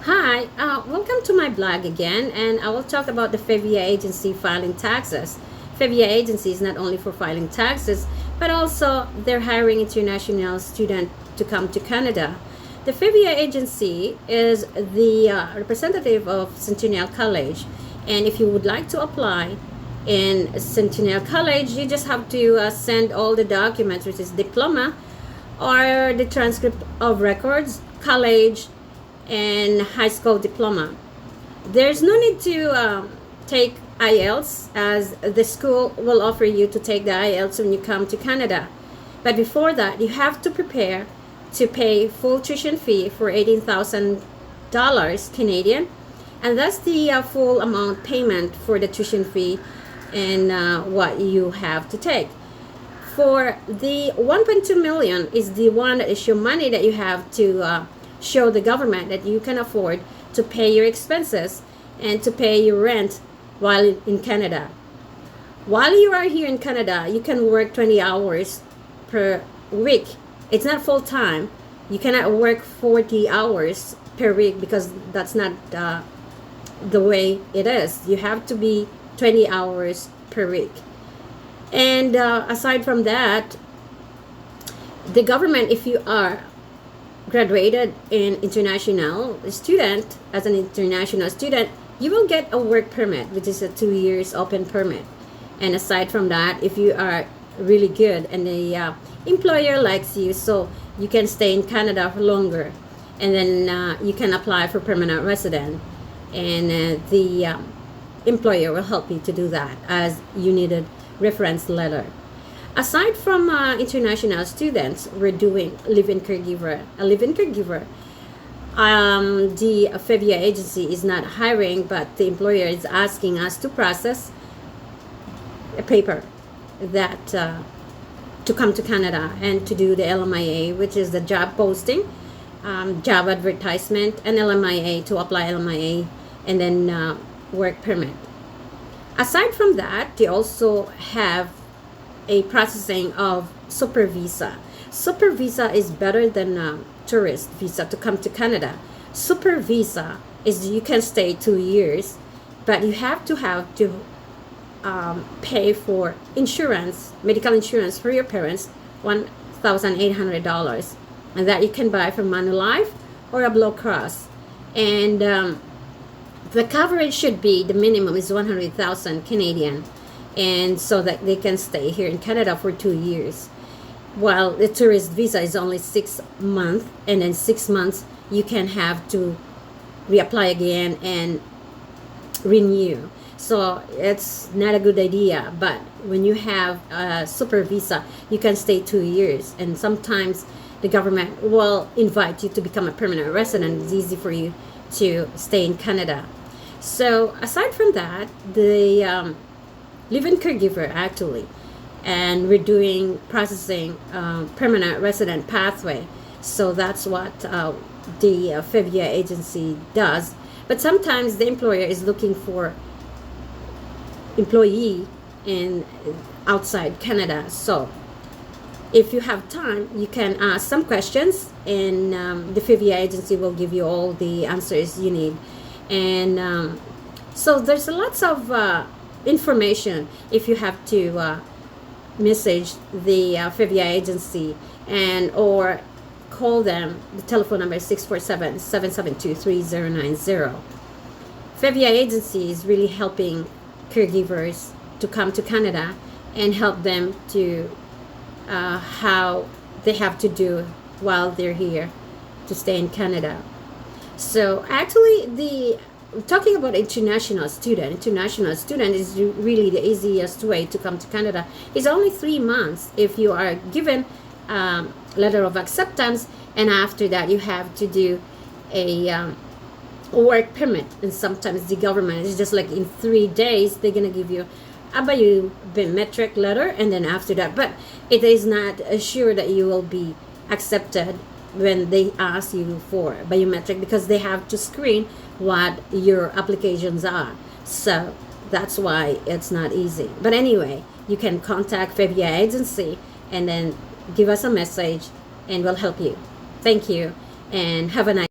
Hi, welcome to my blog again, and I will talk about the FEVIA agency filing taxes. FEVIA agency is not only for filing taxes, but also they're hiring international students to come to Canada. The FEVIA agency is the representative of Centennial College, and if you would like to apply in Centennial College, you just have to send all the documents, which is diploma or the transcript of records, college, and high school diploma. There's no need to take IELTS, as the school will offer you to take the IELTS when you come to Canada. But before that, you have to prepare to pay full tuition fee for $18,000 Canadian, and that's the full amount payment for the tuition fee and what you have to take. For the 1.2 million is the one that is your money that you have to show the government that you can afford to pay your expenses and to pay your rent while in Canada. While you are here in Canada, you can work 20 hours per week. It's not full time. You cannot work 40 hours per week because that's not the way it is. You have to be 20 hours per week. And aside from that, the government, if you are graduated in international student, as an international student, you will get a work permit, which is a 2 years open permit. And aside from that, if you are really good and the employer likes you, so you can stay in Canada for longer, and then you can apply for permanent resident, and the employer will help you to do that as you needed reference letter. Aside from international students, we're doing live-in caregiver. A live-in caregiver, the FEVIA agency is not hiring, but the employer is asking us to process a paper that to come to Canada and to do the LMIA, which is the job posting, job advertisement, and LMIA to apply LMIA, and then work permit. Aside from that, they also have a processing of super visa. Super visa is better than tourist visa to come to Canada. Super visa is you can stay 2 years, but you have to pay for insurance, medical insurance for your parents, $1,800, and that you can buy from Manulife or a Blue Cross. And the coverage should be, the minimum is 100,000 Canadian, and so that they can stay here in Canada for 2 years. While the tourist visa is only 6 months, and then 6 months you can have to reapply again and renew. So it's not a good idea. But when you have a super visa, you can stay 2 years, and sometimes the government will invite you to become a permanent resident. It's easy for you to stay in Canada. So aside from that, the live-in caregiver actually, and we're doing processing permanent resident pathway. So that's what the FEVIA agency does. But sometimes the employer is looking for employee in outside Canada. So if you have time, you can ask some questions, and the FEVIA agency will give you all the answers you need. And so there's lots of information if you have to message the FEVIA agency and or call them. The telephone number is 647-772-3090. FEVIA agency is really helping caregivers to come to Canada and help them to how they have to do while they're here to stay in Canada. So actually, talking about international student is really the easiest way to come to Canada. It's only 3 months if you are given letter of acceptance, and after that you have to do a work permit. And sometimes the government is just like in 3 days they're gonna give you a biometric letter, and then after that, but it is not sure that you will be accepted when they ask you for biometric, because they have to screen what your applications are. So that's why it's not easy. But anyway, you can contact FEVIA agency and then give us a message, and we'll help you. Thank you, and have a nice